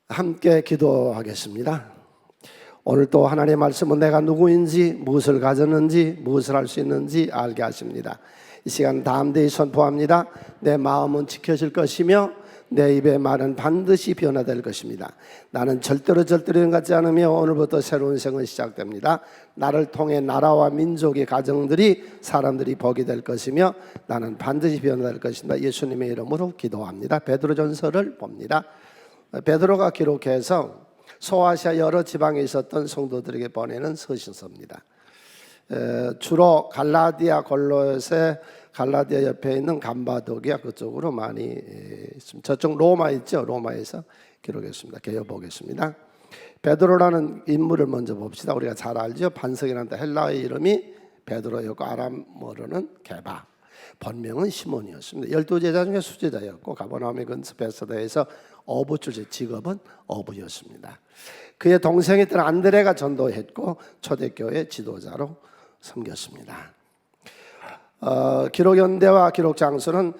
함께 기도하겠습니다. 오늘 또 하나님의 말씀은 내가 누구인지, 무엇을 가졌는지, 무엇을 할 수 있는지 알게 하십니다. 이 시간 담대히 선포합니다. 내 마음은 지켜질 것이며 내 입의 말은 반드시 변화될 것입니다. 나는 절대로 같지 않으며 오늘부터 새로운 생은 시작됩니다. 나를 통해 나라와 민족의 가정들이 사람들이 복이 될 것이며 나는 반드시 변화될 것입니다. 예수님의 이름으로 기도합니다. 베드로전서를 봅니다. 베드로가 기록해서 소아시아 여러 지방에 있었던 성도들에게 보내는 서신서입니다. 주로 갈라디아 골로새, 갈라디아 옆에 있는 감바도기아 그쪽으로 많이 저쪽 로마 있죠? 로마에서 기록했습니다. 개요보겠습니다. 베드로라는 인물을 먼저 봅시다. 우리가 잘 알죠? 반석이라는 헬라어의 이름이 베드로였고 아람어로는 게바, 본명은 시몬이었습니다. 12제자 중에 수제자였고 가버나움의 근처 베스다에서 어부 출신, 직업은 어부였습니다. 그의 동생이었던 안드레가 전도했고 초대교회 지도자로 섬겼습니다. 기록 연대와 기록 장소는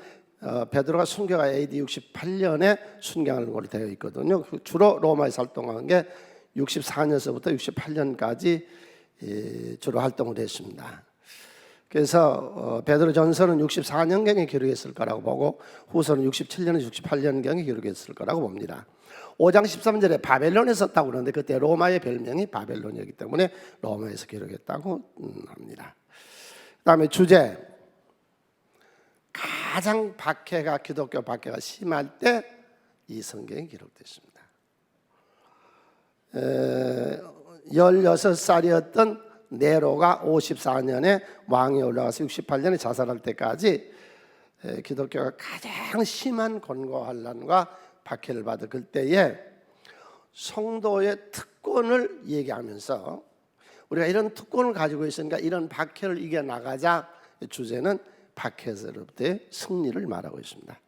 베드로가 순교가 AD 68년에 순교하는 걸로 되어 있거든요. 주로 로마에서 활동한 게 64년서부터 68년까지 주로 활동을 했습니다. 그래서 베드로전서는 64년경에 기록했을 거라고 보고 후서는 67년, 68년경에 기록했을 거라고 봅니다. 5장 13절에 바벨론에 썼다고 그러는데 그때 로마의 별명이 바벨론이었기 때문에 로마에서 기록했다고 합니다. 그 다음에 주제, 가장 박해가 기독교 박해가 심할 때 이 성경이 기록됐습니다. 16살이었던 네로가 54년에 왕에 올라가서 68년에 자살할 때까지 기독교가 가장 심한 권고환란과 박해를 받을 그때에 성도의 특권을 얘기하면서 우리가 이런 특권을 가지고 있으니까 이런 박해를 이겨나가자. 주제는 박해에서부터의 승리를 말하고 있습니다.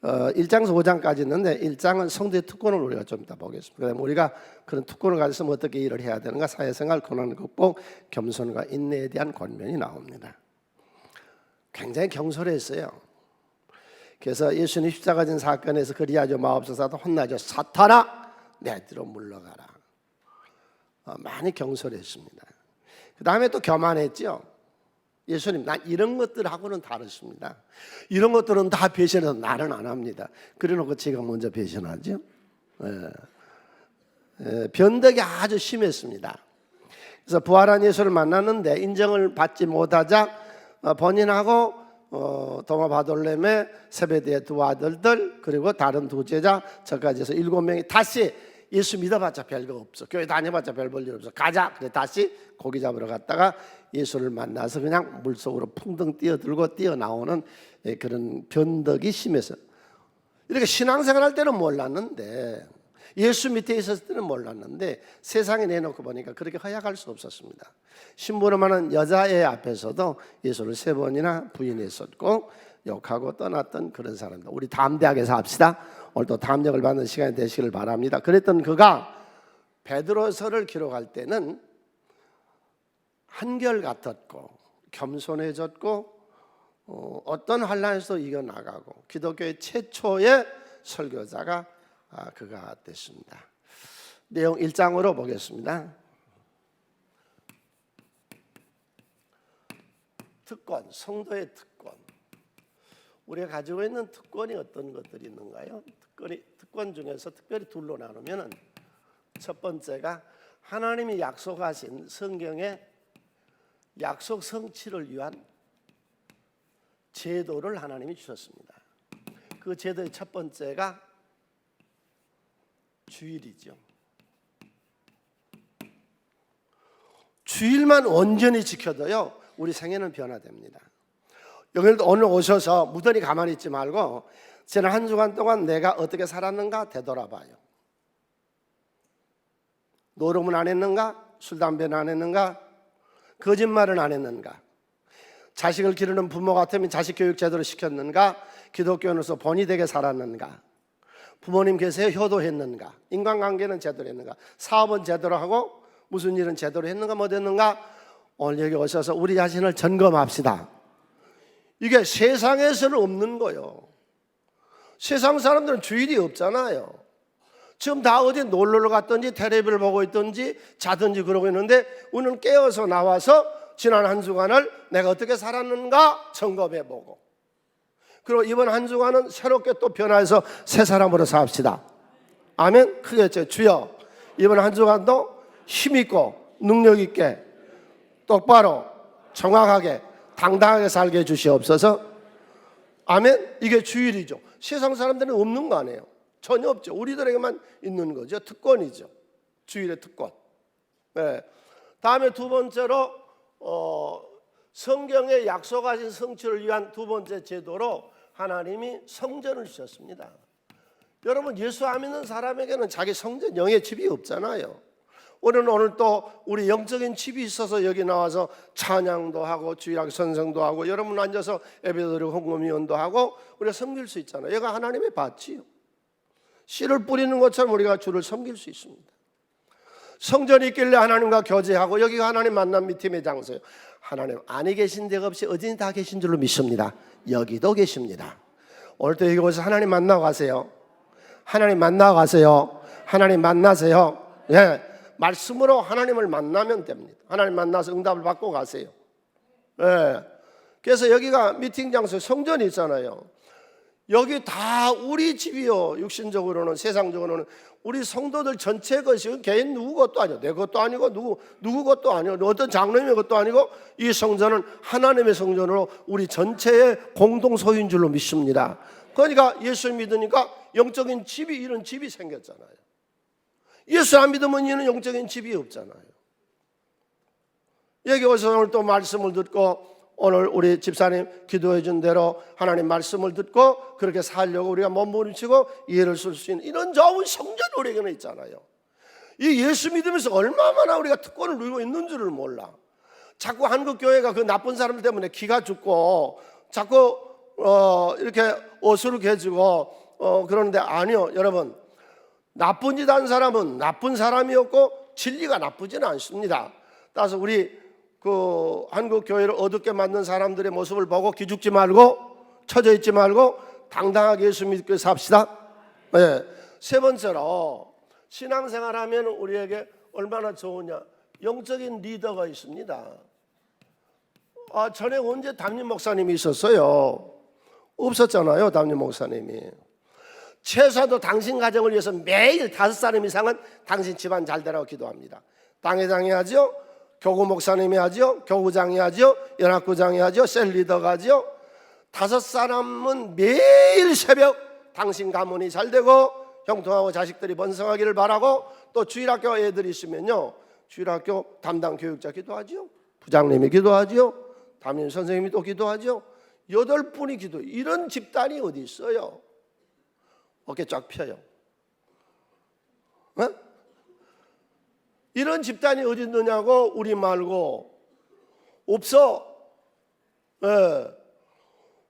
1장에서 5장까지 있는데 1장은 성도의 특권을 우리가 좀 이따 보겠습니다. 그다음에 우리가 그런 특권을 가졌으면 어떻게 일을 해야 되는가, 사회생활, 고난 극복, 겸손과 인내에 대한 권면이 나옵니다. 굉장히 경솔했어요. 그래서 예수님 십자가 진 사건에서 그리하죠 마옵소서도 혼나죠. 사탄아 내 뒤로 물러가라. 많이 경솔했습니다. 그 다음에 또 교만했죠. 예수님 난 이런 것들하고는 다르십니다. 이런 것들은 다 배신해서 나는 안 합니다. 그래놓고 제가 먼저 배신하죠. 변덕이 아주 심했습니다. 그래서 부활한 예수를 만났는데 인정을 받지 못하자 본인하고 도마 바돌렘의 세베대의 두 아들들 그리고 다른 두 제자 저까지 해서 7명이 다시 예수 믿어봤자 별거 없어, 교회 다녀봤자 별 볼 일 없어, 가자. 그래 다시 고기 잡으러 갔다가 예수를 만나서 그냥 물속으로 풍덩 뛰어들고 뛰어나오는 그런 변덕이 심해서 이렇게 신앙생활 할 때는 몰랐는데, 예수 밑에 있었을 때는 몰랐는데 세상에 내놓고 보니까 그렇게 허약할 수 없었습니다. 심부름하는 여자애 앞에서도 예수를 3번이나 부인했었고 욕하고 떠났던 그런 사람들. 우리 담대하게 합시다. 오늘도 담력을 받는 시간이 되시기를 바랍니다. 그랬던 그가 베드로서를 기록할 때는 한결같았고 겸손해졌고 어떤 환난에서도 이겨나가고 기독교의 최초의 설교자가 그가 됐습니다. 내용 1장으로 보겠습니다. 특권, 성도의 특권. 우리가 가지고 있는 특권이 어떤 것들이 있는가요? 특권 중에서 특별히 둘로 나누면 첫 번째가 하나님이 약속하신 성경의 약속 성취를 위한 제도를 하나님이 주셨습니다. 그 제도의 첫 번째가 주일이죠. 주일만 온전히 지켜도요 우리 생애는 변화됩니다. 여기도 오늘 오셔서 무던히 가만히 있지 말고 지난 한 주간 동안 내가 어떻게 살았는가 되돌아봐요. 노름은 안 했는가? 술, 담배는 안 했는가? 거짓말은 안 했는가? 자식을 기르는 부모 같으면 자식 교육 제대로 시켰는가? 기독교인으로서 본이 되게 살았는가? 부모님 계세요? 효도했는가? 인간관계는 제대로 했는가? 사업은 제대로 하고 무슨 일은 제대로 했는가? 못 했는가? 오늘 여기 오셔서 우리 자신을 점검합시다. 이게 세상에서는 없는 거예요. 세상 사람들은 주일이 없잖아요. 지금 다 어디 놀러 갔든지 텔레비를 보고 있든지 자든지 그러고 있는데 우리는 깨어서 나와서 지난 한 주간을 내가 어떻게 살았는가 점검해보고, 그리고 이번 한 주간은 새롭게 또 변화해서 새 사람으로 삽시다. 아멘. 크게 외쳐 주여, 이번 한 주간도 힘있고 능력있게 똑바로 정확하게 당당하게 살게 해주시옵소서. 아멘. 이게 주일이죠. 세상 사람들은 없는 거 아니에요. 전혀 없죠. 우리들에게만 있는 거죠. 특권이죠. 주일의 특권. 네. 다음에 두 번째로 성경에 약속하신 성취를 위한 두 번째 제도로 하나님이 성전을 주셨습니다. 여러분, 예수 안 믿는 사람에게는 자기 성전, 영의 집이 없잖아요. 우리는 오늘 또 우리 영적인 집이 있어서 여기 나와서 찬양도 하고 주일학 선생도 하고 여러분 앉아서 예배드리고 헌금위원도 하고 우리가 섬길 수 있잖아요. 얘가 하나님의 밭이요. 씨를 뿌리는 것처럼 우리가 주를 섬길 수 있습니다. 성전이 있길래 하나님과 교제하고, 여기가 하나님 만남 미팅의 장소예요. 하나님 안에 계신 데가 없이 어디니 다 계신 줄로 믿습니다. 여기도 계십니다. 오늘 또 여기 오셔서 하나님 만나고 가세요. 하나님 만나고 가세요. 하나님 만나세요. 예, 말씀으로 하나님을 만나면 됩니다. 하나님 만나서 응답을 받고 가세요. 예, 그래서 여기가 미팅 장소, 성전이 있잖아요. 여기 다 우리 집이요. 육신적으로는, 세상적으로는 우리 성도들 전체 것이 개인 누구 것도 아니고 내 것도 아니고 누구 것도 아니고 어떤 장로님의 것도 아니고 이 성전은 하나님의 성전으로 우리 전체의 공동 소유인 줄로 믿습니다. 그러니까 예수 믿으니까 영적인 집이, 이런 집이 생겼잖아요. 예수 안 믿으면 이는 영적인 집이 없잖아요. 여기 와서 오늘 또 말씀을 듣고, 오늘 우리 집사님 기도해 준 대로 하나님 말씀을 듣고 그렇게 살려고 우리가 몸부림치고 이해를 쓸 수 있는 이런 좋은 성전 우리에게는 있잖아요. 이 예수 믿으면서 얼마나 우리가 특권을 누리고 있는 줄을 몰라. 자꾸 한국 교회가 그 나쁜 사람들 때문에 기가 죽고 자꾸 이렇게 어수룩해지고 그러는데, 아니요. 여러분, 나쁜 짓 한 사람은 나쁜 사람이었고 진리가 나쁘지는 않습니다. 따라서 우리 그 한국 교회를 어둡게 만든 사람들의 모습을 보고 기죽지 말고 처져 있지 말고 당당하게 예수 믿고 삽시다. 네. 세 번째로, 신앙생활하면 우리에게 얼마나 좋으냐, 영적인 리더가 있습니다. 전에 언제 담임 목사님이 있었어요? 없었잖아요. 담임 목사님이. 최소한도 당신 가정을 위해서 매일 5사람 이상은 당신 집안 잘 되라고 기도합니다. 당회장이 하죠, 교구 목사님이 하죠, 교구장이 하죠, 연합구장이 하죠, 셀리더가 하죠. 5사람은 매일 새벽 당신 가문이 잘 되고 형통하고 자식들이 번성하기를 바라고, 또 주일학교 애들이 있으면요, 주일학교 담당 교육자 기도하죠, 부장님이 기도하죠, 담임 선생님이 또 기도하죠. 8분이 기도. 이런 집단이 어디 있어요? 어깨 쫙 펴요. 어? 이런 집단이 어디 있느냐고. 우리 말고 없어. 예.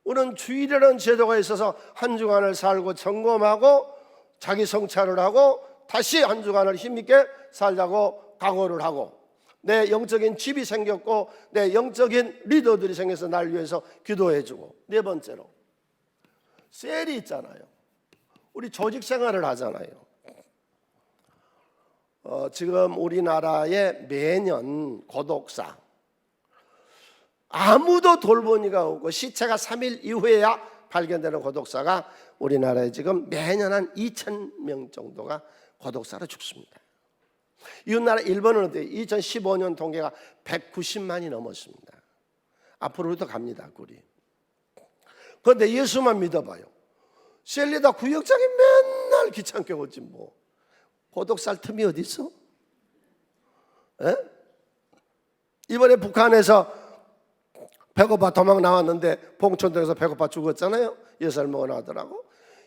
우리는 주일이라는 제도가 있어서 한 주간을 살고 점검하고 자기 성찰을 하고 다시 한 주간을 힘있게 살자고 각오를 하고, 내 영적인 집이 생겼고 내 영적인 리더들이 생겨서 날 위해서 기도해주고. 네 번째로, 셀이 있잖아요. 우리 조직 생활을 하잖아요. 지금 우리나라에 매년 고독사, 아무도 돌보니가 없고 시체가 3일 이후에야 발견되는 고독사가 우리나라에 지금 매년 한 2,000명 정도가 고독사로 죽습니다. 이웃나라 일본은 어때요? 2015년 통계가 190만이 넘었습니다. 앞으로도 갑니다. 꿀이. 그런데 예수만 믿어봐요. 셀리다 구역장이 맨날 귀찮게 오지 뭐. 고독 살 틈이 어디 있어? 에? 이번에 북한에서 배고파 도망 나왔는데 봉천동에서 배고파 죽었잖아요. 6살 먹어 나더라고.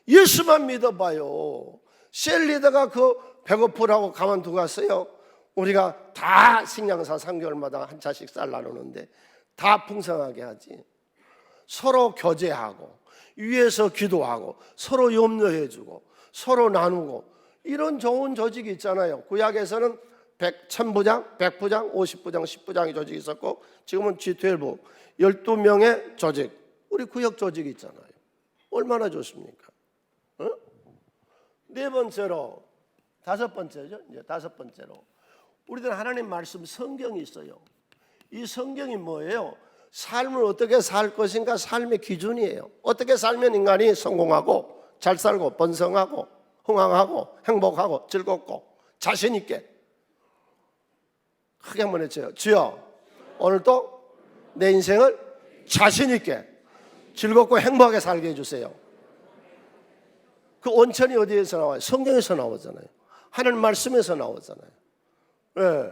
예수만 믿어봐요. 셀리다가 그 배고프라고 가만두고 갔어요. 우리가 다 식량사 3개월마다 한 차씩 쌀 나누는데 다 풍성하게 하지. 서로 교제하고 위에서 기도하고 서로 염려해주고 서로 나누고, 이런 좋은 조직이 있잖아요. 구약에서는 1000부장, 100부장, 50부장, 10부장의 조직이 있었고 지금은 G12 12명의 조직, 우리 구역 조직이 있잖아요. 얼마나 좋습니까? 네 번째로, 다섯 번째죠. 이제 다섯 번째로 우리들 하나님 말씀 성경이 있어요. 이 성경이 뭐예요? 삶을 어떻게 살 것인가 삶의 기준이에요. 어떻게 살면 인간이 성공하고 잘 살고 번성하고 흥왕하고 행복하고 즐겁고 자신 있게. 크게 한번 외쳐요. 주여, 오늘도 내 인생을 자신 있게 즐겁고 행복하게 살게 해주세요. 그 온천이 어디에서 나와요? 성경에서 나오잖아요. 하나님 말씀에서 나오잖아요. 네.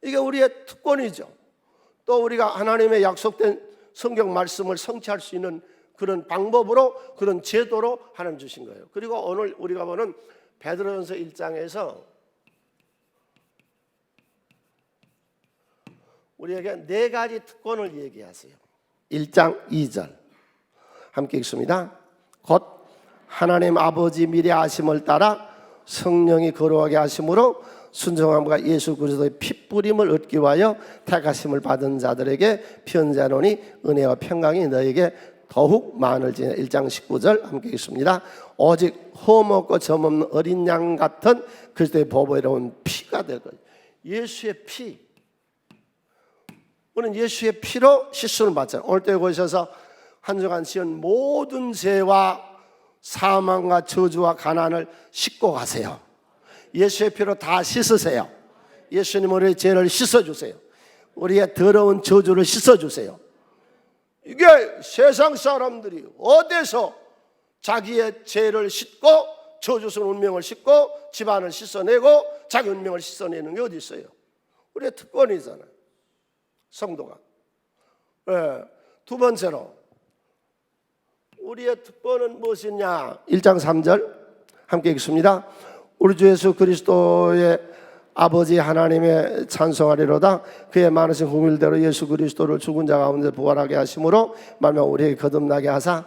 이게 우리의 특권이죠. 또 우리가 하나님의 약속된 성경 말씀을 성취할 수 있는 그런 방법으로, 그런 제도로 하나님 주신 거예요. 그리고 오늘 우리가 보는 베드로전서 1장에서 우리에게 네 가지 특권을 얘기하세요. 1장 2절 함께 읽습니다. 곧 하나님 아버지 미리 아심을 따라 성령이 거룩하게 하심으로 순종함과 예수 그리스도의 핏부림을 얻기 위하여 택하심을 받은 자들에게 편지하노니 은혜와 평강이 너에게 더욱 많을지니. 1장 19절 함께 읽습니다. 오직 흠없고 점없는 어린 양 같은 그리스도의 보배로운 피가 될 거예요. 예수의 피. 우리는 예수의 피로 씻음을 받잖아요. 오늘 때 오셔서 한 주간 지은 모든 죄와 사망과 저주와 가난을 씻고 가세요. 예수의 피로 다 씻으세요. 예수님 우리의 죄를 씻어주세요. 우리의 더러운 저주를 씻어주세요. 이게 세상 사람들이 어디서 자기의 죄를 씻고 저주스러운 운명을 씻고 집안을 씻어내고 자기 운명을 씻어내는 게 어디 있어요? 우리의 특권이잖아요. 성도가. 네. 두 번째로 우리의 특권은 무엇이냐? 1장 3절 함께 읽습니다. 우리 주 예수 그리스도의 아버지 하나님의 찬송하리로다. 그의 많으신 긍휼대로 예수 그리스도를 죽은 자 가운데 부활하게 하심으로 말미암아 우리에게 거듭나게 하사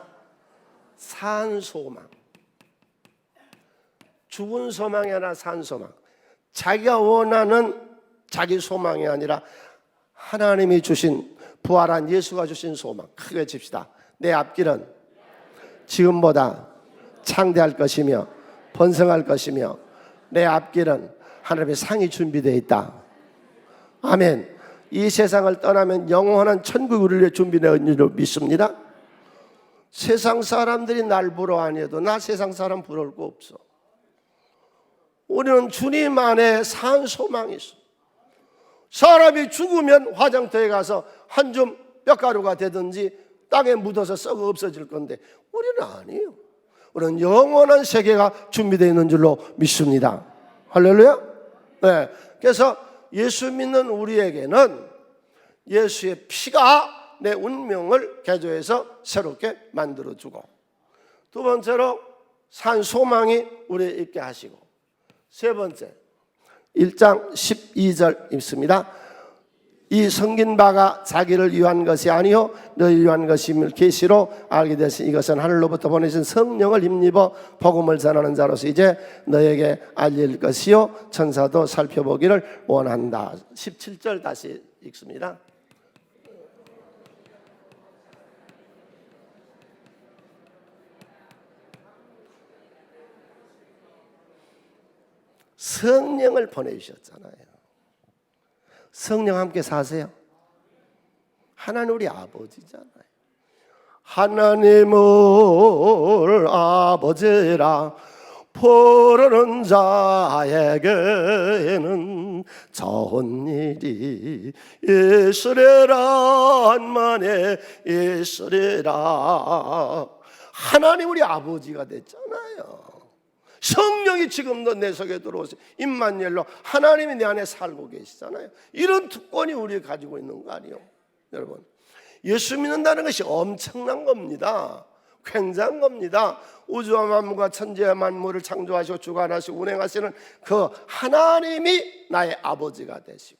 산 소망. 죽은 소망이 아니라 산 소망. 자기가 원하는 자기 소망이 아니라 하나님이 주신 부활한 예수가 주신 소망. 크게 외칩시다. 내 앞길은 지금보다 창대할 것이며 번성할 것이며 내 앞길은 하나님의 상이 준비되어 있다. 아멘. 이 세상을 떠나면 영원한 천국이 우리를 위해 준비되어 있는 줄 믿습니다. 세상 사람들이 날 부러워하니도 나 세상 사람 부러울 거 없어. 우리는 주님 안에 산 소망이 있어. 사람이 죽으면 화장터에 가서 한 줌 뼈가루가 되든지 땅에 묻어서 썩어 없어질 건데 우리는 아니에요. 우리는 영원한 세계가 준비되어 있는 줄로 믿습니다. 할렐루야. 네. 그래서 예수 믿는 우리에게는 예수의 피가 내 운명을 개조해서 새롭게 만들어주고, 두 번째로 산 소망이 우리에 있게 하시고, 세 번째 1장 12절 읽습니다. 이 섬긴 바가 자기를 위한 것이 아니요 너희를 위한 것임을 계시로 알게 되시. 이것은 하늘로부터 보내신 성령을 힘입어 복음을 전하는 자로서 이제 너에게 알릴 것이요 천사도 살펴보기를 원한다. 17절 다시 읽습니다. 성령을 보내주셨잖아요. 성령 함께 사세요. 하나님 우리 아버지잖아요. 하나님을 아버지라 부르는 자에게는 좋은 일이 있으리란만에 있으리라. 하나님 우리 아버지가 됐잖아요. 성령이 지금도 내 속에 들어오세요. 임마누엘로 하나님이 내 안에 살고 계시잖아요. 이런 특권이 우리가 가지고 있는 거 아니에요? 여러분, 예수 믿는다는 것이 엄청난 겁니다. 굉장한 겁니다. 우주와 만물과 천지와 만물을 창조하시고 주관하시고 운행하시는 그 하나님이 나의 아버지가 되시고,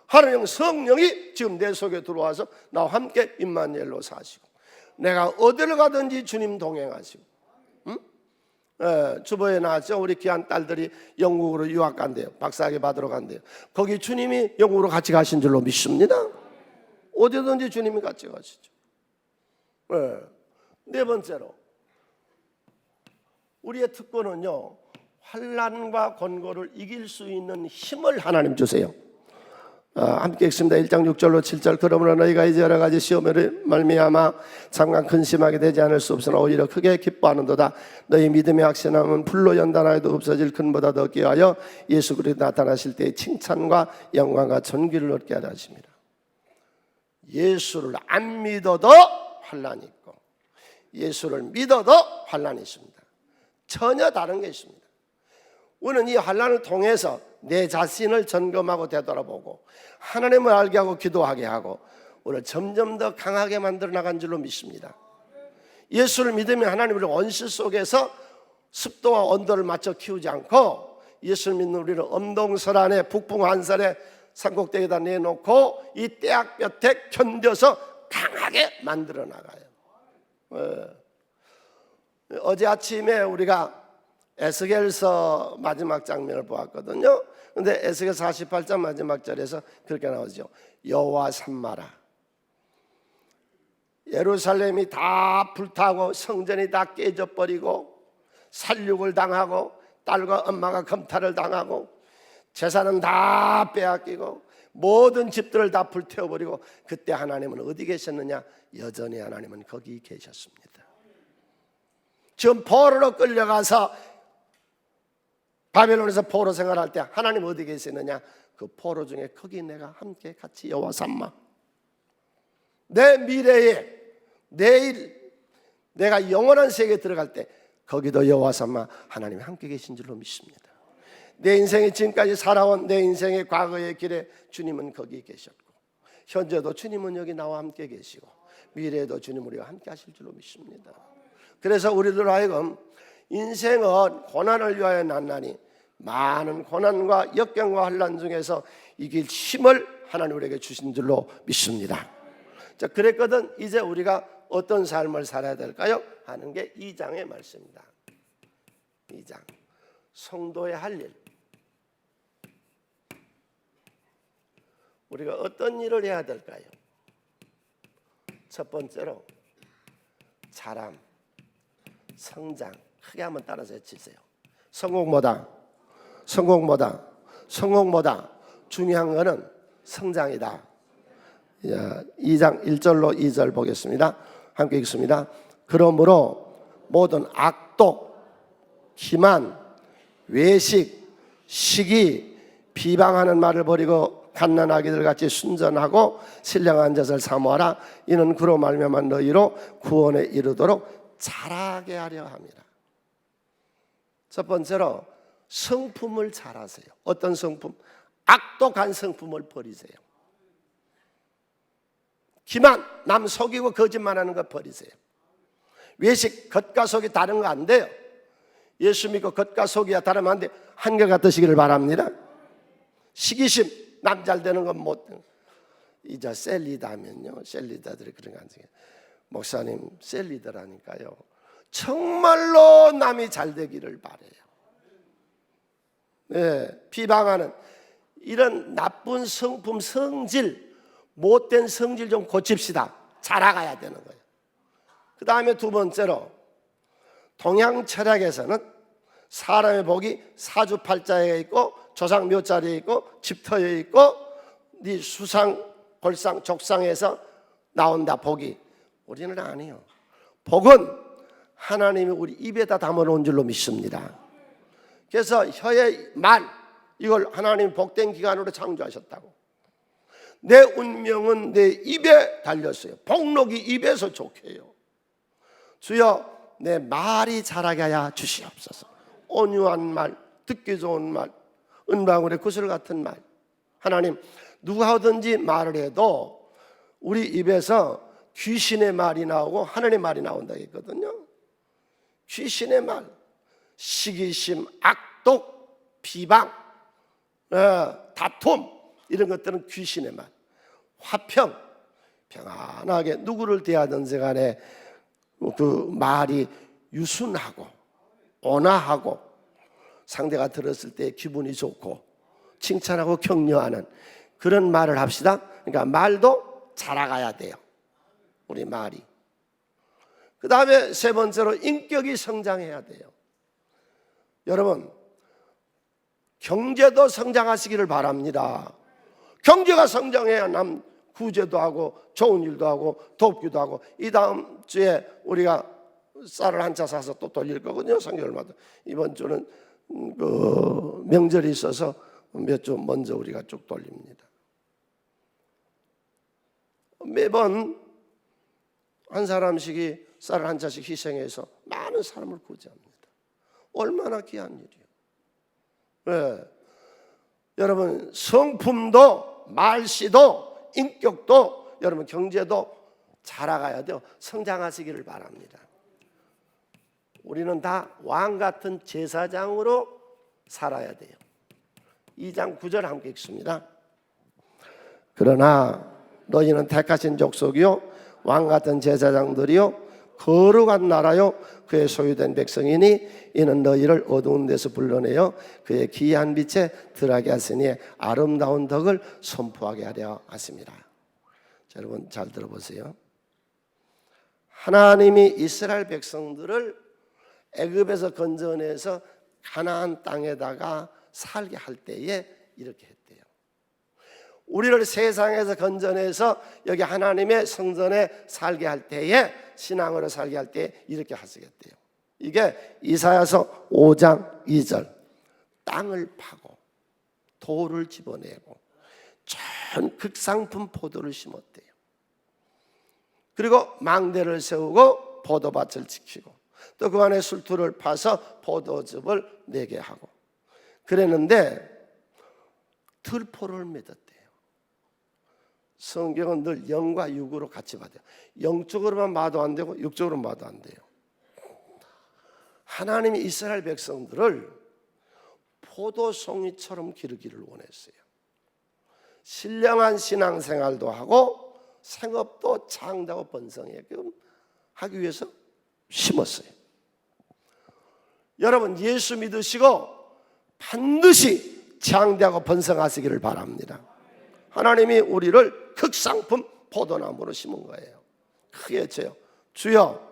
하나님 성령이 지금 내 속에 들어와서 나와 함께 임마누엘로 사시고, 내가 어디를 가든지 주님 동행하시고, 주보에 나왔죠. 우리 귀한 딸들이 영국으로 유학 간대요. 박사학위 받으러 간대요. 거기 주님이 영국으로 같이 가신 줄로 믿습니다. 어디든지 주님이 같이 가시죠. 네 번째로 우리의 특권은요, 환난과 권고를 이길 수 있는 힘을 하나님 주세요. 함께 읽습니다. 1장 6절로 7절. 그러므로 너희가 이제 여러 가지 시험을 말미암아 잠깐 근심하게 되지 않을 수 없으나 오히려 크게 기뻐하는도다. 너희 믿음의 확신함은 불로 연단하여도 없어질 근보다 더 귀하여 예수 그리스도 나타나실 때의 칭찬과 영광과 존귀를 얻게 하려 하십니다. 예수를 안 믿어도 환난이 있고 예수를 믿어도 환난이 있습니다. 전혀 다른 게 있습니다. 우리는 이 환난을 통해서 내 자신을 점검하고 되돌아보고 하나님을 알게 하고 기도하게 하고 우리를 점점 더 강하게 만들어 나간 줄로 믿습니다. 예수를 믿으면 하나님을 원시 속에서 습도와 온도를 맞춰 키우지 않고 예수를 믿는 우리를 엄동설 안에 북풍 한설에 산꼭대기에다 내놓고 이 떼약볕에 견뎌서 강하게 만들어 나가요. 어제 아침에 우리가 에스겔서 마지막 장면을 보았거든요. 그런데 에스겔 48장 마지막 절에서 그렇게 나오죠. 여호와 삼마라. 예루살렘이 다 불타고 성전이 다 깨져버리고 살육을 당하고 딸과 엄마가 검탈을 당하고 재산은 다 빼앗기고 모든 집들을 다 불태워버리고 그때 하나님은 어디 계셨느냐? 여전히 하나님은 거기 계셨습니다. 지금 포로로 끌려가서 바벨론에서 포로 생활할 때 하나님 어디 계시느냐? 그 포로 중에 거기 내가 함께 같이 여호와 삼마. 내 미래에 내일 내가 영원한 세계에 들어갈 때 거기도 여호와 삼마 하나님이 함께 계신 줄로 믿습니다. 내 인생이 지금까지 살아온 내 인생의 과거의 길에 주님은 거기 계셨고 현재도 주님은 여기 나와 함께 계시고 미래에도 주님 우리와 함께 하실 줄로 믿습니다. 그래서 우리들 하여금 인생은 고난을 위하여 났나니 많은 고난과 역경과 환난 중에서 이길 힘을 하나님 우리에게 주신 줄로 믿습니다. 자, 그랬거든 이제 우리가 어떤 삶을 살아야 될까요? 하는 게 2장의 말씀입니다. 2장 성도의 할 일. 우리가 어떤 일을 해야 될까요? 첫 번째로 자람, 성장. 크게 한번 따라서 해주세요. 성공보다 중요한 것은 성장이다. 2장 1절로 2절 보겠습니다. 함께 읽습니다. 그러므로 모든 악독, 기만, 외식, 시기, 비방하는 말을 버리고 갓난아기들 같이 순전하고 신령한 젖을 사모하라. 이는 그로 말미암아 너희로 구원에 이르도록 자라게 하려 함이라. 첫 번째로 성품을 잘하세요. 어떤 성품? 악독한 성품을 버리세요. 기만, 남 속이고 거짓말하는 거 버리세요. 외식, 겉과 속이 다른 거 안 돼요. 예수 믿고 겉과 속이야 다르면 안 돼. 한결 같으시기를 바랍니다. 시기심, 남 잘 되는 건 못. 이제 셀리더 하면요, 셀리더들이 그런 거 안 돼요. 목사님 셀리더라니까요. 정말로 남이 잘 되기를 바래요. 네, 비방하는 이런 나쁜 성품, 성질, 못된 성질 좀 고칩시다. 자라가야 되는 거예요. 그 다음에 두 번째로 동양 철학에서는 사람의 복이 사주팔자에 있고 조상 묘자리에 있고 집터에 있고 네 수상, 골상, 족상에서 나온다 복이. 우리는 아니에요. 복은 하나님이 우리 입에다 담아놓은 줄로 믿습니다. 그래서 혀의 말 이걸 하나님 복된 기관으로 창조하셨다고. 내 운명은 내 입에 달렸어요. 복록이 입에서 좋게요. 주여 내 말이 자라게 하여 주시옵소서. 온유한 말, 듣기 좋은 말, 은방울의 구슬 같은 말. 하나님 누가 하든지 말을 해도 우리 입에서 귀신의 말이 나오고 하나님의 말이 나온다 했거든요. 귀신의 말, 시기심, 악독, 비방, 다툼 이런 것들은 귀신의 말. 화평, 평안하게 누구를 대하든지 간에 그 말이 유순하고 온화하고 상대가 들었을 때 기분이 좋고 칭찬하고 격려하는 그런 말을 합시다. 그러니까 말도 자라가야 돼요. 우리 말이. 그 다음에 세 번째로 인격이 성장해야 돼요. 여러분 경제도 성장하시기를 바랍니다. 경제가 성장해야 남 구제도 하고 좋은 일도 하고 돕기도 하고, 이 다음 주에 우리가 쌀을 한 차 사서 또 돌릴 거거든요. 성경을마다. 이번 주는 그 명절이 있어서 몇 주 먼저 우리가 쭉 돌립니다. 매번 한 사람씩이 쌀을 한 차씩 희생해서 많은 사람을 구제합니다. 얼마나 귀한 일이에요. 네. 여러분, 성품도 말씨도 인격도 여러분 경제도 자라가야 돼요. 성장하시기를 바랍니다. 우리는 다 왕같은 제사장으로 살아야 돼요. 2장 9절 함께 읽습니다. 그러나 너희는 택하신 족속이요 왕같은 제사장들이요 거룩한 나라요 그의 소유된 백성이니 이는 너희를 어두운 데서 불러내어 그의 기이한 빛에 들어가게 하시니 아름다운 덕을 선포하게 하려 하십니다. 자, 여러분 잘 들어보세요. 하나님이 이스라엘 백성들을 애굽에서 건져내서 가나안 땅에다가 살게 할 때에 이렇게 했대요. 우리를 세상에서 건져내서 여기 하나님의 성전에 살게 할 때에, 신앙으로 살게 할 때에 이렇게 하시겠대요. 이게 이사야서 5장 2절. 땅을 파고 돌을 집어내고 전 극상품 포도를 심었대요. 그리고 망대를 세우고 포도밭을 지키고 또 그 안에 술투를 파서 포도즙을 내게 하고 그랬는데 들포를 맺었대요. 성경은 늘 영과 육으로 같이 봐야 돼요. 영적으로만 봐도 안 되고 육적으로만 봐도 안 돼요. 하나님이 이스라엘 백성들을 포도송이처럼 기르기를 원했어요. 신령한 신앙생활도 하고 생업도 창대하고 번성하게끔 하기 위해서 심었어요. 여러분 예수 믿으시고 반드시 창대하고 번성하시기를 바랍니다. 하나님이 우리를 극상품 포도나무로 심은 거예요. 크게 외쳐요. 주여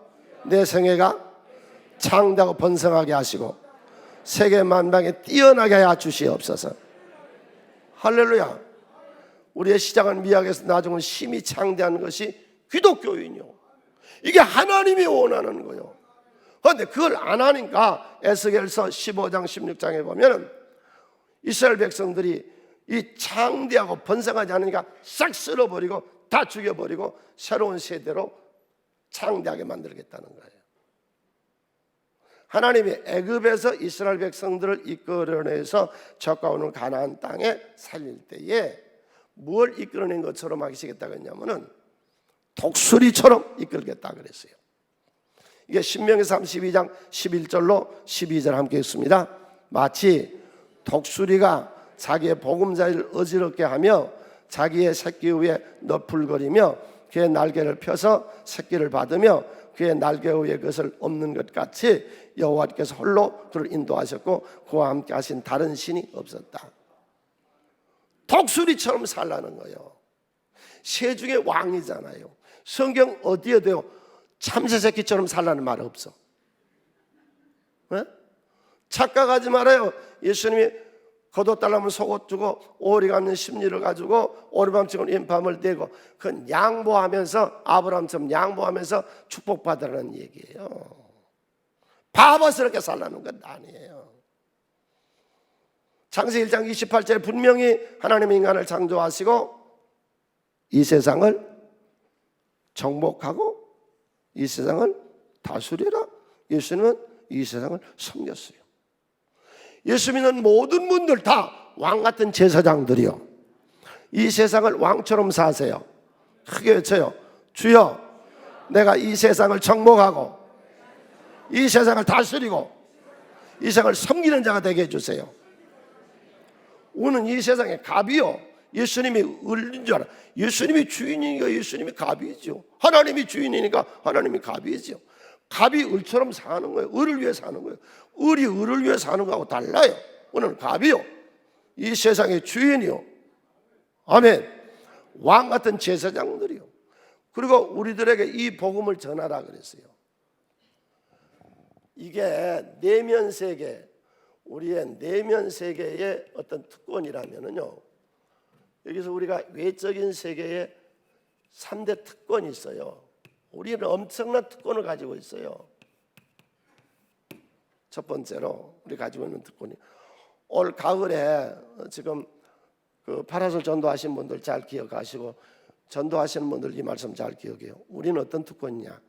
내 생애가 창대하고 번성하게 하시고 세계 만방에 뛰어나게 하여 주시옵소서. 할렐루야. 우리의 시작은 미약에서 나중은 심히 창대한 것이 기독교인이요. 이게 하나님이 원하는 거예요. 그런데 그걸 안 하니까 에스겔서 15장 16장에 보면 이스라엘 백성들이 이 창대하고 번성하지 않으니까 싹 쓸어버리고 다 죽여버리고 새로운 세대로 창대하게 만들겠다는 거예요. 하나님이 애굽에서 이스라엘 백성들을 이끌어내서 적과오는 가나안 땅에 살릴 때에 뭘 이끌어낸 것처럼 하시겠다고 했냐면은 독수리처럼 이끌겠다 그랬어요. 이게 신명기 32장 11절로 12절 함께 읽습니다. 마치 독수리가 자기의 보금자리를 어지럽게 하며 자기의 새끼 위에 너풀거리며 그의 날개를 펴서 새끼를 받으며 그의 날개 위에 그것을 엎는 것 같이 여호와께서 홀로 그를 인도하셨고 그와 함께 하신 다른 신이 없었다. 독수리처럼 살라는 거예요. 새 중에 왕이잖아요. 성경 어디에도요 참새새끼처럼 살라는 말 없어. 네? 착각하지 말아요. 예수님이 겉옷달라면 속옷 주고 오리 같는 심리를 가지고 오리밤치고 인밤을 대고 그건 양보하면서 아브라함처럼 양보하면서 축복받으라는 얘기예요. 바보스럽게 살라는 건 아니에요. 창세기 1장 28절에 분명히 하나님이 인간을 창조하시고 이 세상을 정복하고 이 세상을 다스리라. 예수님은 이 세상을 섬겼어요. 예수 믿는 모든 분들 다 왕같은 제사장들이요. 이 세상을 왕처럼 사세요. 크게 외쳐요. 주여 내가 이 세상을 정복하고 이 세상을 다스리고 이 세상을 섬기는 자가 되게 해주세요. 우리는 이 세상의 갑이요. 예수님이 을인 줄 알아. 예수님이 주인이니까 예수님이 갑이죠. 하나님이 주인이니까 하나님이 갑이죠. 갑이 을처럼 사는 거예요. 을을 위해 사는 거예요. 을이 을을 위해 사는 거하고 달라요. 오늘 갑이요. 이 세상의 주인이요. 아멘. 왕 같은 제사장들이요. 그리고 우리들에게 이 복음을 전하라 그랬어요. 이게 내면 세계, 우리의 내면 세계의 어떤 특권이라면요, 여기서 우리가 외적인 세계에 3대 특권이 있어요. 우리는 엄청난 특권을 가지고 있어요. 첫 번째로 우리 가지고 있는 특권이, 올 가을에 지금 그 파라솔 전도하신 분들 잘 기억하시고, 전도하시는 분들 이 말씀 잘 기억해요. 우리는 어떤 특권이냐,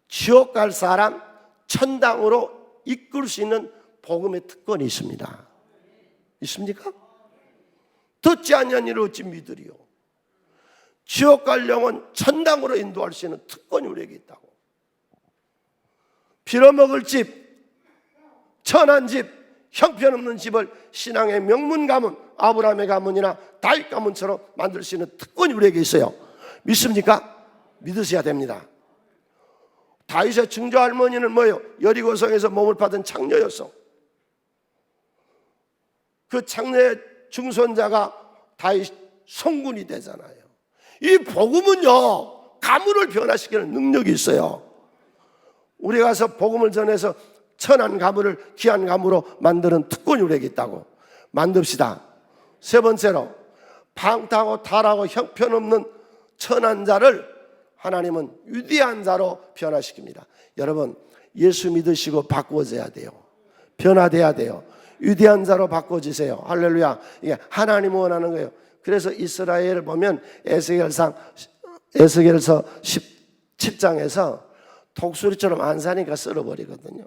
지옥 갈 사람 천당으로 이끌 수 있는 복음의 특권이 있습니다. 있습니까? 듣지 아니한 이를 어찌 믿으리요. 지옥 갈 영혼 천당으로 인도할 수 있는 특권이 우리에게 있다고. 빌어먹을 집, 천한 집, 형편없는 집을 신앙의 명문 가문, 아브라함의 가문이나 다윗 가문처럼 만들 수 있는 특권이 우리에게 있어요. 믿습니까? 믿으셔야 됩니다. 다윗의 증조 할머니는 뭐예요? 여리고성에서 몸을 받은 창녀였어. 그 창녀의 증손자가 다윗 성군이 되잖아요. 이 복음은요, 가문을 변화시키는 능력이 있어요. 우리 가서 복음을 전해서 천한 가문을 귀한 가문으로 만드는 특권이 우리에게 있다고. 만듭시다. 세 번째로, 방탕하고 타락하고 형편없는 천한 자를 하나님은 위대한 자로 변화시킵니다. 여러분, 예수 믿으시고 바꾸어져야 돼요. 변화돼야 돼요. 위대한 자로 바꿔주세요. 할렐루야. 이게 하나님이 원하는 거예요. 그래서 이스라엘을 보면 에스겔서 17장에서 독수리처럼 안 사니까 쓸어버리거든요.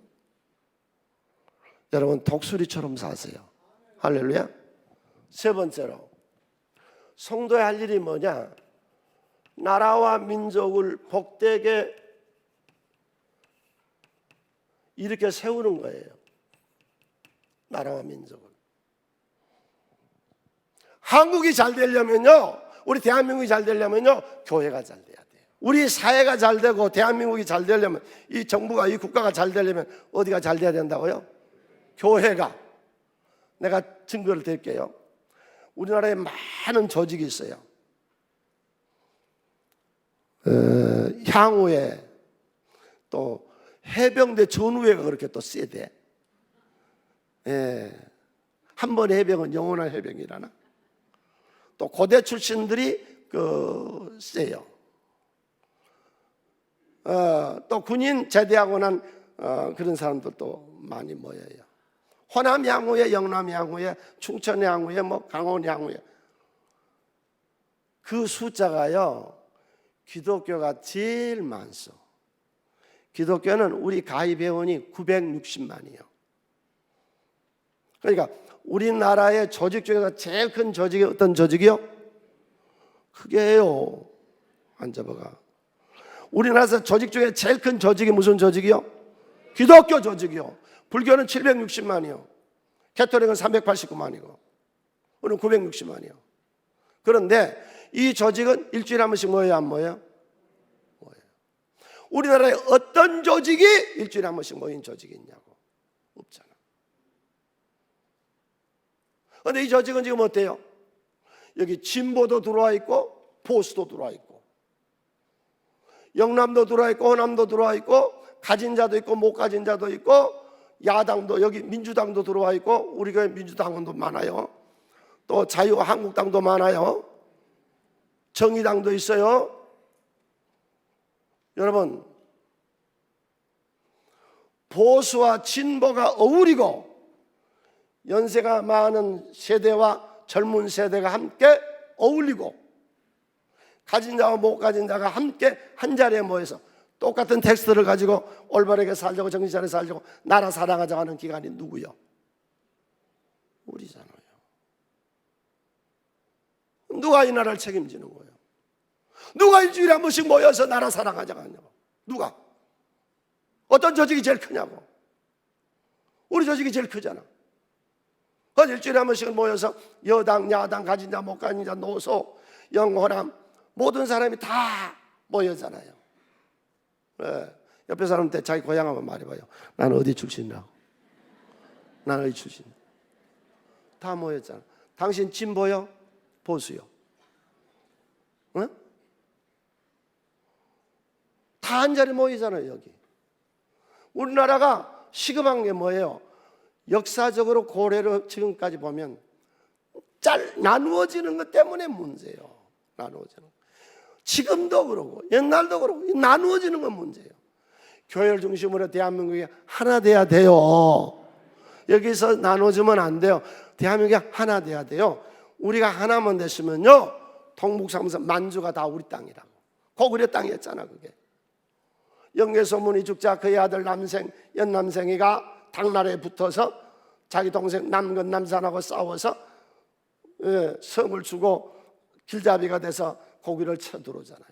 여러분, 독수리처럼 사세요. 할렐루야. 세 번째로, 성도의 할 일이 뭐냐, 나라와 민족을 복되게 이렇게 세우는 거예요. 나라와 민족을. 한국이 잘 되려면요, 우리 대한민국이 잘 되려면요, 교회가 잘 돼야 돼요. 우리 사회가 잘 되고 대한민국이 잘 되려면, 이 정부가, 이 국가가 잘 되려면 어디가 잘 돼야 된다고요? 교회가. 내가 증거를 드릴게요. 우리나라에 많은 조직이 있어요. 향후에 또 해병대 전우회가 그렇게 또 세대. 한 번의 해병은 영원한 해병이라나. 또 고대 출신들이 세요. 또 군인 제대하고 난 그런 사람들도 많이 모여요. 호남 향후에, 영남 향후에, 충청 향후에, 강원 향후에. 그 숫자가요, 기독교가 제일 많소. 기독교는 우리 가입 회원이 960만이요. 그러니까 우리나라의 조직 중에서 제일 큰 조직이 어떤 조직이요? 그게 해요. 앉아봐가. 우리나라에서 조직 중에 제일 큰 조직이 무슨 조직이요? 기독교 조직이요. 불교는 760만이요. 캐톨릭은 389만이고, 우리는 960만이요. 그런데 이 조직은 일주일에 한 번씩 모여요, 안 모여요? 모여요. 우리나라에 어떤 조직이 일주일에 한 번씩 모인 조직이 있냐고? 없잖아. 그런데 이 조직은 지금 어때요? 여기 진보도 들어와 있고 보수도 들어와 있고, 영남도 들어와 있고 호남도 들어와 있고, 가진 자도 있고 못 가진 자도 있고, 야당도, 여기 민주당도 들어와 있고, 우리 교회 민주당원도 많아요. 또 자유한국당도 많아요. 정의당도 있어요. 여러분, 보수와 진보가 어우리고 연세가 많은 세대와 젊은 세대가 함께 어울리고, 가진 자와 못 가진 자가 함께 한 자리에 모여서 똑같은 텍스트를 가지고 올바르게 살자고, 정신 차려 살자고, 나라 사랑하자고 하는 기관이 누구요? 우리잖아요. 누가 이 나라를 책임지는 거예요? 누가 일주일에 한 번씩 모여서 나라 사랑하자고 하냐고? 누가? 어떤 조직이 제일 크냐고? 우리 조직이 제일 크잖아. 일주일에 한 번씩 모여서 여당, 야당, 가진 자, 못 가진 자, 노소, 영호남, 모든 사람이 다 모여잖아요. 옆에 사람한테 자기 고향 한번 말해봐요. 나는 어디 출신이라고? 나는 어디 출신? 다 모였잖아. 당신 진보요? 보수요? 응? 다 한 자리 모이잖아요, 여기. 우리나라가 시급한 게 뭐예요? 역사적으로 고래로 지금까지 보면 나누어지는 것 때문에 문제예요. 나누어지는 거. 지금도 그러고 옛날도 그러고 나누어지는 건 문제예요. 교회를 중심으로 대한민국이 하나 돼야 돼요. 여기서 나눠주면 안 돼요. 대한민국이 하나 돼야 돼요. 우리가 하나만 됐으면요, 동북삼선 만주가 다 우리 땅이라고. 고구려 땅이었잖아 그게. 영계소문이 죽자 그의 아들 남생 연남생이가 당나라에 붙어서 자기 동생 남건남산하고 싸워서 성을 주고 길잡이가 돼서 고구려를 쳐들어오잖아요.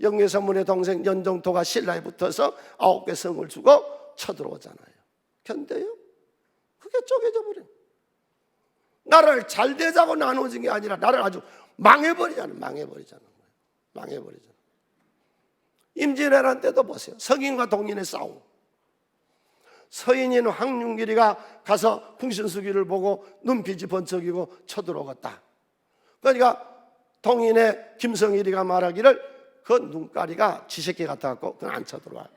영계소문의 동생 연정토가 신라에 붙어서 9개 성을 주고 쳐들어오잖아요. 견뎌요? 그게 쪼개져 버려요. 나라를 잘 되자고 나눠진 게 아니라 나라를 아주 망해버리잖아요. 망해버리잖아요. 임진왜란 때도 보세요. 서인과 동인의 싸움. 서인인 황윤길이가 가서 궁신수기를 보고 눈빛이 번쩍이고 쳐들어갔다. 그러니까 동인의 김성일이가 말하기를 그 눈가리가 쥐새끼 같아갖고 그건 안 쳐들어와요.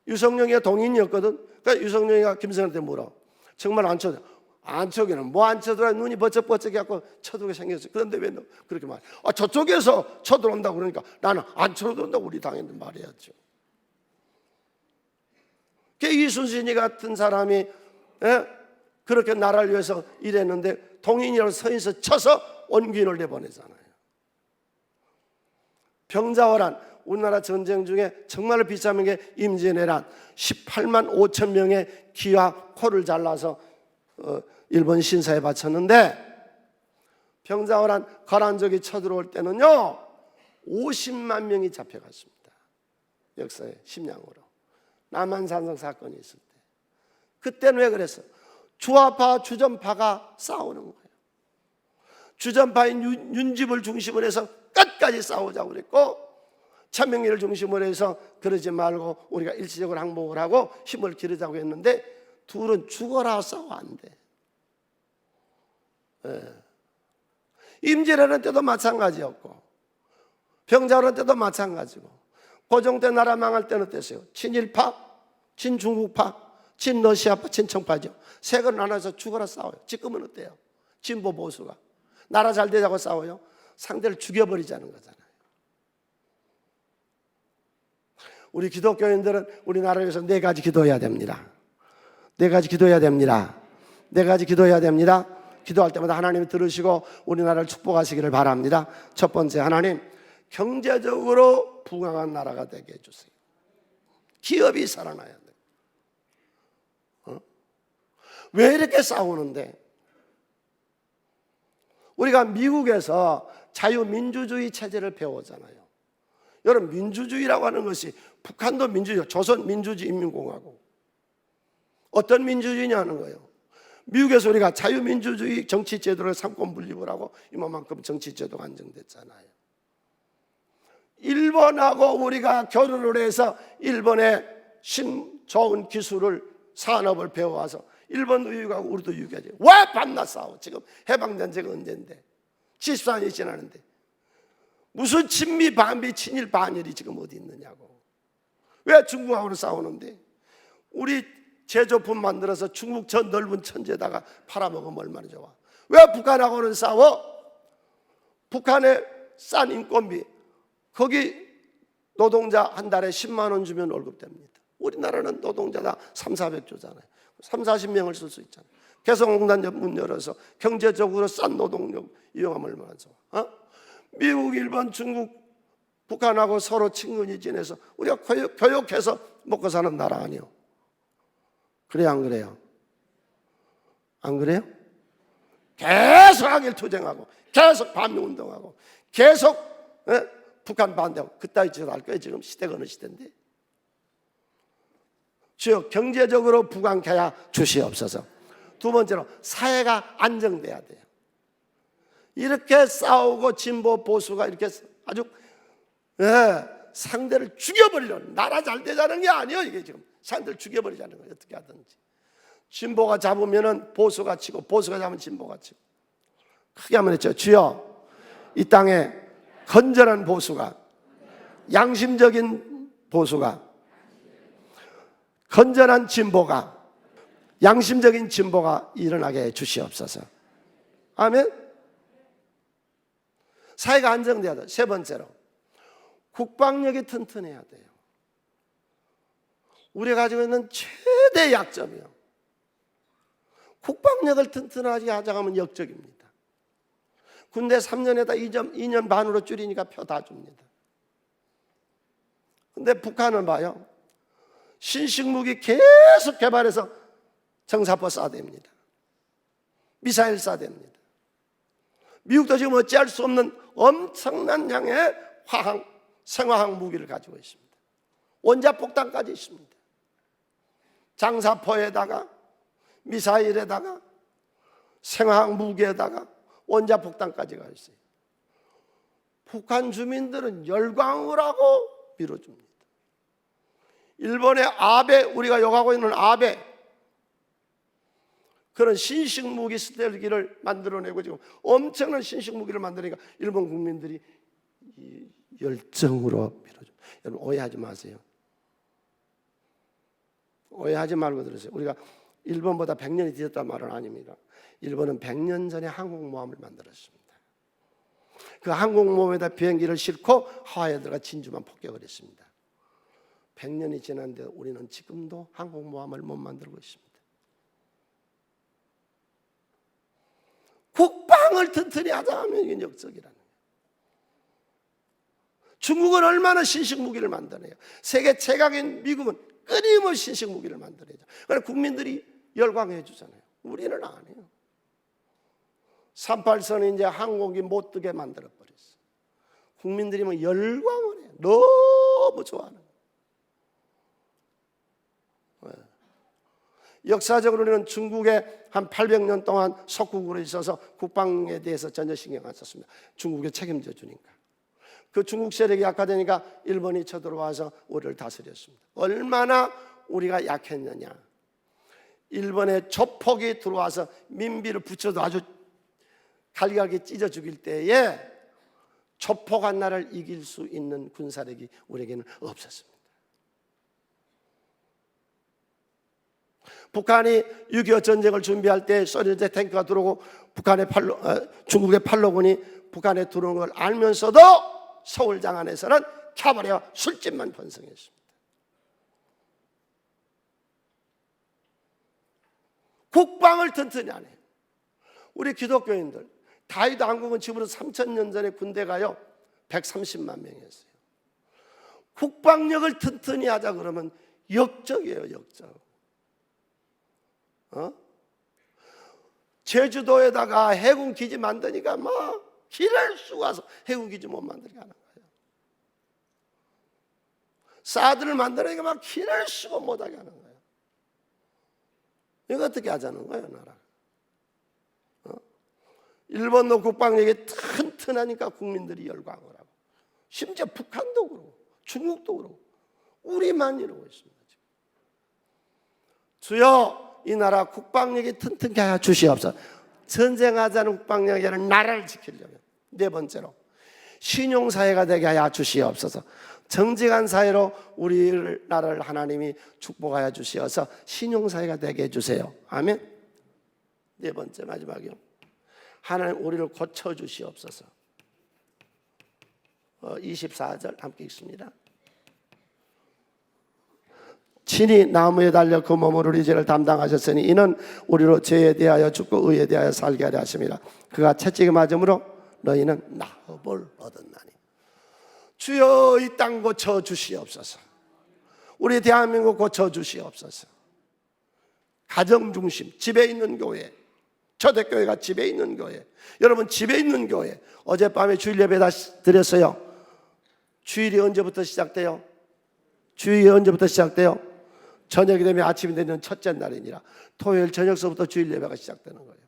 유성룡이가 동인이었거든. 그러니까 유성룡이가 김성일한테 물어. 정말 안 쳐들어? 안 쳐기는 뭐 안 쳐들어와? 눈이 번쩍번쩍 해갖고 쳐들어오게 생겼어. 그런데 왜 너 그렇게 말해? 저쪽에서 쳐들어온다고 그러니까 나는 안 쳐들어온다고 우리 당했는 말이었죠. 이순신이 같은 사람이 그렇게 나라를 위해서 일했는데 동인이라고 서인서 쳐서 원균을 내보내잖아요. 병자호란, 우리나라 전쟁 중에 정말 비참한 게 임진왜란. 18만 5천 명의 귀와 코를 잘라서 일본 신사에 바쳤는데, 병자호란 거란족이 쳐들어올 때는요 50만 명이 잡혀갔습니다. 역사의 심양으로. 남한산성 사건이 있을 때. 그때는 왜 그랬어? 주화파 주전파가 싸우는 거예요. 주전파인 윤집을 중심으로 해서 끝까지 싸우자고 그랬고, 천명리를 중심으로 해서 그러지 말고 우리가 일시적으로 항복을 하고 힘을 기르자고 했는데 둘은 죽어라 싸워 안 돼. 임진왜란 때도 마찬가지였고 병자호란 때도 마찬가지고, 고종 때 나라 망할 때는 어땠어요? 친일파, 친중국파, 친러시아파, 친청파죠. 세 건 나눠서 죽어라 싸워요. 지금은 어때요? 진보 보수가 나라 잘 되자고 싸워요. 상대를 죽여버리자는 거잖아요. 우리 기독교인들은 우리나라를 위해서 4가지 기도해야 됩니다. 4가지 기도해야 됩니다. 4가지 기도해야 됩니다. 기도할 때마다 하나님이 들으시고 우리나라를 축복하시기를 바랍니다. 첫 번째, 하나님 경제적으로 부강한 나라가 되게 해주세요. 기업이 살아나야 돼요. 왜 이렇게 싸우는데? 우리가 미국에서 자유민주주의 체제를 배우잖아요. 여러분, 민주주의라고 하는 것이 북한도 민주주의, 조선민주주의인민공화국. 어떤 민주주의냐는 거예요. 미국에서 우리가 자유민주주의 정치제도를 삼권 분립을 하고 이만큼 정치제도가 안정됐잖아요. 일본하고 우리가 결혼을 해서 일본의 좋은 기술을, 산업을 배워와서 일본도 유익하고 우리도 유익하지. 왜 밤낮 싸워? 지금 해방된 지가 언젠데? 74년이 지나는데 무슨 친미 반미 친일 반일이 지금 어디 있느냐고. 왜 중국하고는 싸우는데? 우리 제조품 만들어서 중국 저 넓은 천지에다가 팔아먹으면 얼마나 좋아. 왜 북한하고는 싸워? 북한의 싼 인건비, 거기 노동자 한 달에 10만 원 주면 월급 됩니다. 우리나라는 노동자가 3,400조잖아요. 30-40명을 쓸 수 있잖아요. 개성공단 문 열어서 경제적으로 싼 노동력 이용하면 얼마나 좋아. 미국, 일본, 중국, 북한하고 서로 친근히 지내서 우리가 교육해서 먹고 사는 나라 아니에요. 그래요, 안 그래요? 안 그래요? 계속 항일 투쟁하고 계속 반미운동하고 계속 북한 반대하고 그따위 짓을 할 거예요. 지금 시대가 어느 시대인데. 주여, 경제적으로 부강케 하여 주시옵소서. 두 번째로, 사회가 안정돼야 돼요. 이렇게 싸우고 진보 보수가 이렇게 아주 상대를 죽여버리려는, 나라 잘 되자는 게 아니에요. 이게 지금 상대를 죽여버리자는 거예요. 어떻게 하든지. 진보가 잡으면은 보수가 치고, 보수가 잡으면 진보가 치고. 크게 한번 했죠. 주여, 이 땅에 건전한 보수가, 양심적인 보수가, 건전한 진보가, 양심적인 진보가 일어나게 해 주시옵소서. 아멘. 사회가 안정돼야 돼요. 세 번째로 국방력이 튼튼해야 돼요. 우리가 가지고 있는 최대 약점이요, 국방력을 튼튼하게 하자면 역적입니다. 군대 3년에다 2년 반으로 줄이니까 표 다 줍니다. 근데 북한은 봐요, 신식무기 계속 개발해서 정사포 쏴댑니다. 미사일 쏴댑니다. 미국도 지금 어찌할 수 없는 엄청난 양의 생화학 무기를 가지고 있습니다. 원자폭탄까지 있습니다. 장사포에다가 미사일에다가 생화학 무기에다가 원자폭탄까지가 있어요. 북한 주민들은 열광을 하고 밀어줍니다. 일본의 아베, 우리가 욕하고 있는 아베, 그런 신식 무기 스텔기를 만들어내고 지금 엄청난 신식 무기를 만드니까 일본 국민들이 열정으로 밀어줍니다. 여러분 오해하지 마세요. 오해하지 말고 들으세요. 우리가 일본보다 100년이 뒤졌단 말은 아닙니다. 일본은 100년 전에 항공모함을 만들었습니다. 그 항공모함에다 비행기를 싣고 하와이에 들어가 진주만 폭격을 했습니다. 100년이 지났는데 우리는 지금도 항공모함을 못 만들고 있습니다. 국방을 튼튼히 하자 하면 이게 역적이라는 거예요. 중국은 얼마나 신식 무기를 만드네요. 세계 최강인 미국은 끊임없이 신식 무기를 만들어야죠. 그러니까 국민들이 열광해 주잖아요. 우리는 안 해요. 38선이 이제 항공기 못 뜨게 만들어 버렸어요. 국민들이 뭐 열광을 해요. 너무 좋아하는 거예요. 역사적으로 우리는 중국에 한 800년 동안 속국으로 있어서 국방에 대해서 전혀 신경 안 썼습니다. 중국에 책임져 주니까. 그 중국 세력이 약화되니까 일본이 쳐들어와서 우리를 다스렸습니다. 얼마나 우리가 약했느냐. 일본의 조폭이 들어와서 민비를 붙여도 아주 갈갈하게 찢어 죽일 때에 조폭 하나를 이길 수 있는 군사력이 우리에게는 없었습니다. 북한이 6.25 전쟁을 준비할 때 소련제 탱크가 들어오고 중국의 팔로군이 북한에 들어오는 걸 알면서도 서울장 안에서는 캬바레와 술집만 번성했습니다. 국방을 튼튼히 안 해요. 우리 기독교인들 다윗 왕국은 지금부터 3,000년 전에 군대가요 130만 명이었어요. 국방력을 튼튼히 하자 그러면 역적이에요. 역적. 제주도에다가 해군 기지 만드니까 막 길을 쓰고 와서 해군 기지 못 만들게 하는 거예요. 사드를 만드니까 막 길을 쓰고 못하게 하는 거예요. 이거 어떻게 하자는 거예요, 나라? 일본도 국방력이 튼튼하니까 국민들이 열광을 하고, 심지어 북한도 그러고 중국도 그러고 우리만 이러고 있습니다. 지금. 주여, 이 나라 국방력이 튼튼하게 하여 주시옵소서. 전쟁하자는 국방력이 아니라 나라를 지키려면. 네 번째로 신용사회가 되게 하여 주시옵소서. 정직한 사회로 우리나라를 하나님이 축복하여 주시어서 신용사회가 되게 해주세요. 아멘. 네 번째 마지막이요. 하나님 우리를 고쳐주시옵소서. 24절 함께 읽습니다. 친히 나무에 달려 그 몸으로 우리 죄를 담당하셨으니 이는 우리로 죄에 대하여 죽고 의에 대하여 살게 하려 하심이라. 그가 채찍에 맞음으로 너희는 나음을 얻었나니. 주여, 이 땅 고쳐주시옵소서. 우리 대한민국 고쳐주시옵소서. 가정중심, 집에 있는 교회, 초대교회가 집에 있는 교회, 여러분 집에 있는 교회. 어젯밤에 주일 예배 다시 드렸어요. 주일이 언제부터 시작돼요? 주일이 언제부터 시작돼요? 저녁이 되면 아침이 되는 첫째 날이니라. 토요일 저녁서부터 주일 예배가 시작되는 거예요.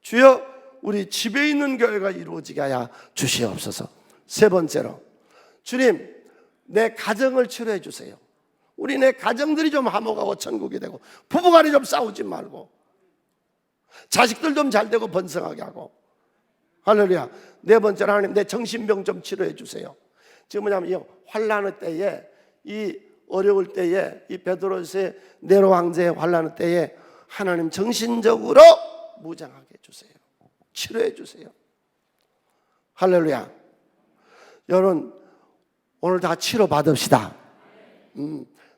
주여, 우리 집에 있는 교회가 이루어지게 하여 주시옵소서. 세 번째로, 주님, 내 가정을 치료해 주세요. 우리 내 가정들이 좀 화목하고 천국이 되고, 부부간에 좀 싸우지 말고, 자식들 좀 잘 되고 번성하게 하고. 할렐루야. 네 번째로, 하나님 내 정신병 좀 치료해 주세요. 지금 뭐냐면 이 환란의 때에, 이 어려울 때에, 이 베드로스의 네로 황제의 환란의 때에 하나님 정신적으로 무장하게 해주세요. 치료해 주세요. 할렐루야. 여러분 오늘 다 치료 받읍시다.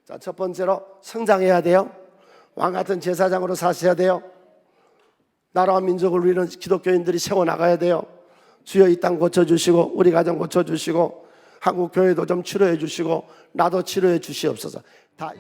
자, 첫 번째로 성장해야 돼요. 왕 같은 제사장으로 사셔야 돼요. 나라와 민족을 위하는 기독교인들이 세워나가야 돼요. 주여 이 땅 고쳐주시고 우리 가정 고쳐주시고 한국 교회도 좀 치료해 주시고 나도 치료해 주시옵소서. 다